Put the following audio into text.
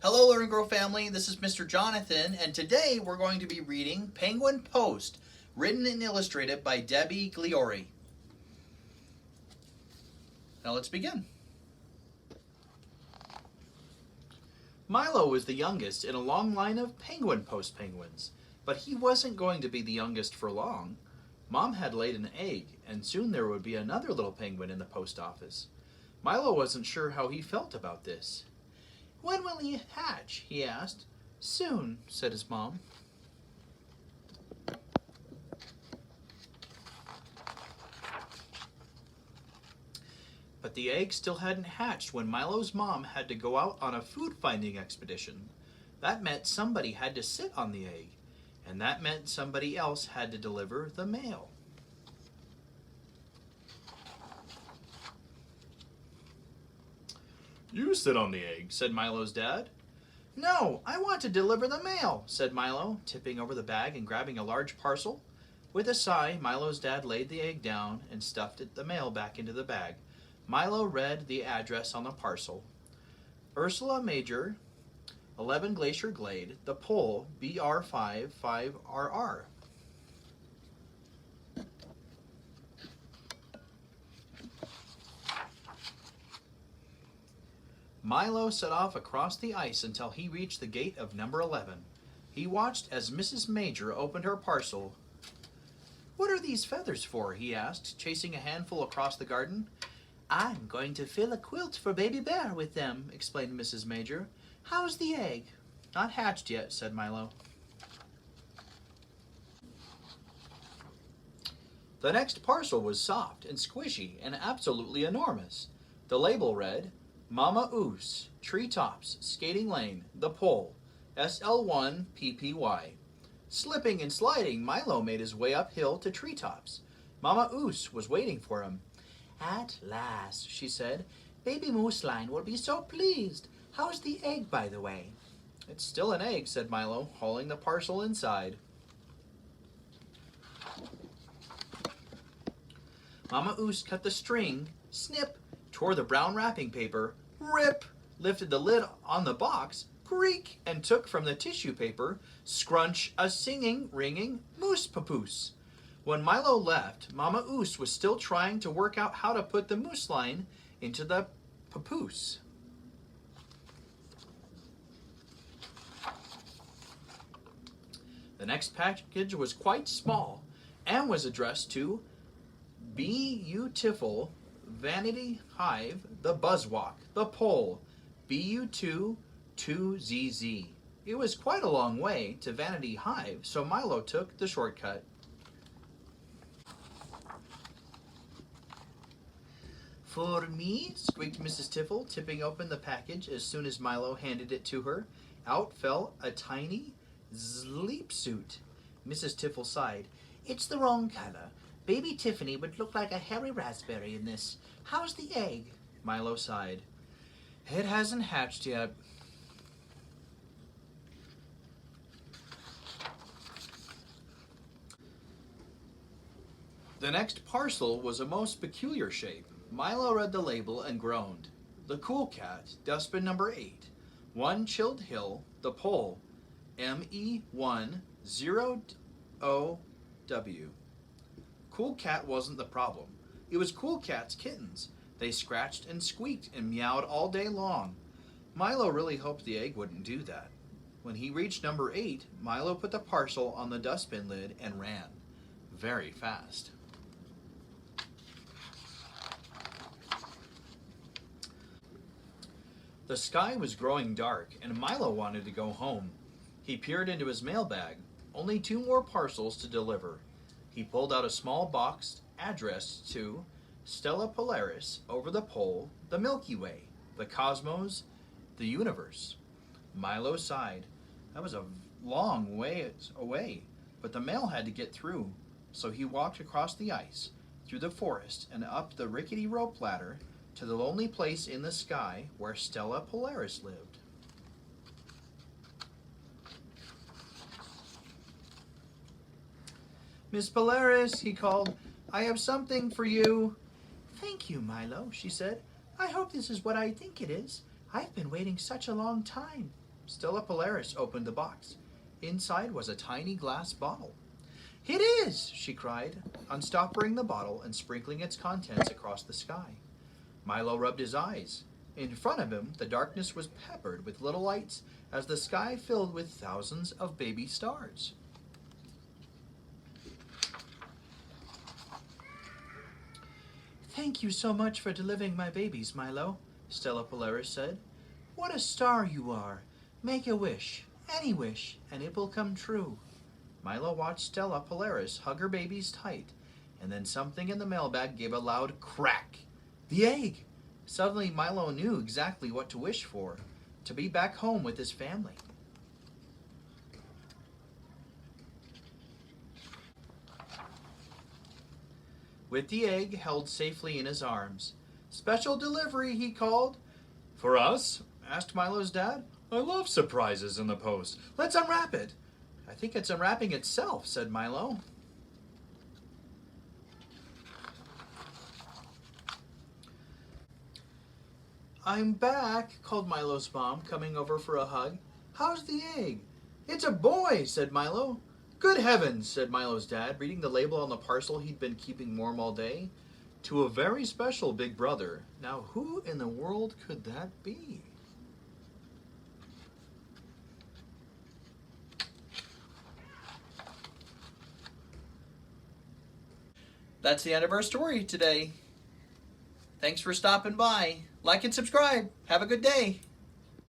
Hello, Learn and Grow family. This is Mr. Jonathan, and today we're going to be reading Penguin Post, written and illustrated by Debbie Gliori. Now let's begin. Milo was the youngest in a long line of Penguin Post penguins, but he wasn't going to be the youngest for long. Mom had laid an egg, and soon there would be another little penguin in the post office. Milo wasn't sure how he felt about this. "When will he hatch?" he asked. "Soon," said his mom. But the egg still hadn't hatched when Milo's mom had to go out on a food-finding expedition. That meant somebody had to sit on the egg, and that meant somebody else had to deliver the mail. "You sit on the egg," said Milo's dad. "No, I want to deliver the mail," said Milo, tipping over the bag and grabbing a large parcel. With a sigh, Milo's dad laid the egg down and stuffed the mail back into the bag. Milo read the address on the parcel. Ursula Major, 11 Glacier Glade, The Pole, BR55RR. Milo set off across the ice until he reached the gate of number 11. He watched as Mrs. Major opened her parcel. "What are these feathers for?" he asked, chasing a handful across the garden. "I'm going to fill a quilt for Baby Bear with them," explained Mrs. Major. "How's the egg?" "Not hatched yet," said Milo. The next parcel was soft and squishy and absolutely enormous. The label read, "Mama Oos, Treetops, Skating Lane, The Pole, SL1PPY." Slipping and sliding, Milo made his way uphill to Treetops. Mama Oos was waiting for him. "At last," she said. "Baby Mooseline will be so pleased. How's the egg, by the way?" "It's still an egg," said Milo, hauling the parcel inside. Mama Oos cut the string, snip, tore the brown wrapping paper, rip, lifted the lid on the box, creak, and took from the tissue paper, scrunch, a singing, ringing moose papoose. When Milo left, Mama Oos was still trying to work out how to put the moose line into the papoose. The next package was quite small and was addressed to Beautiful Vanity Hive, The Buzzwalk, The Pole, BU2 2ZZ. It was quite a long way to Vanity Hive, so Milo took the shortcut. "For me?" squeaked Mrs. Tiffle, tipping open the package as soon as Milo handed it to her. Out fell a tiny sleep suit. Mrs. Tiffle sighed. "It's the wrong color. Baby Tiffany would look like a hairy raspberry in this. How's the egg?" Milo sighed. "It hasn't hatched yet." The next parcel was a most peculiar shape. Milo read the label and groaned. "The Cool Cat, dustbin number 8. 1 Chilled Hill, The Pole, ME10OW." Cool Cat wasn't the problem. It was Cool Cat's kittens. They scratched and squeaked and meowed all day long. Milo really hoped the egg wouldn't do that. When he reached number 8, Milo put the parcel on the dustbin lid and ran. Very fast. The sky was growing dark, and Milo wanted to go home. He peered into his mailbag. Only 2 more parcels to deliver. He pulled out a small box addressed to Stella Polaris, over the pole, the Milky Way, the cosmos, the universe. Milo sighed. That was a long way away, but the mail had to get through, so he walked across the ice, through the forest, and up the rickety rope ladder to the lonely place in the sky where Stella Polaris lived. "Miss Polaris," he called, "I have something for you." "Thank you, Milo," she said. "I hope this is what I think it is. I've been waiting such a long time." Stella Polaris opened the box. Inside was a tiny glass bottle. "It is!" she cried, unstoppering the bottle and sprinkling its contents across the sky. Milo rubbed his eyes. In front of him, the darkness was peppered with little lights as the sky filled with thousands of baby stars. "Thank you so much for delivering my babies, Milo," Stella Polaris said. "What a star you are! Make a wish, any wish, and it will come true." Milo watched Stella Polaris hug her babies tight, and then something in the mailbag gave a loud crack. The egg! Suddenly Milo knew exactly what to wish for, to be back home with his family. With the egg held safely in his arms. "Special delivery," he called. "For us?" asked Milo's dad. "I love surprises in the post. Let's unwrap it." "I think it's unwrapping itself," said Milo. "I'm back," called Milo's mom, coming over for a hug. "How's the egg?" "It's a boy," said Milo. "Good heavens," said Milo's dad, reading the label on the parcel he'd been keeping warm all day. "To a very special big brother." Now who in the world could that be? That's the end of our story today. Thanks for stopping by. Like and subscribe. Have a good day.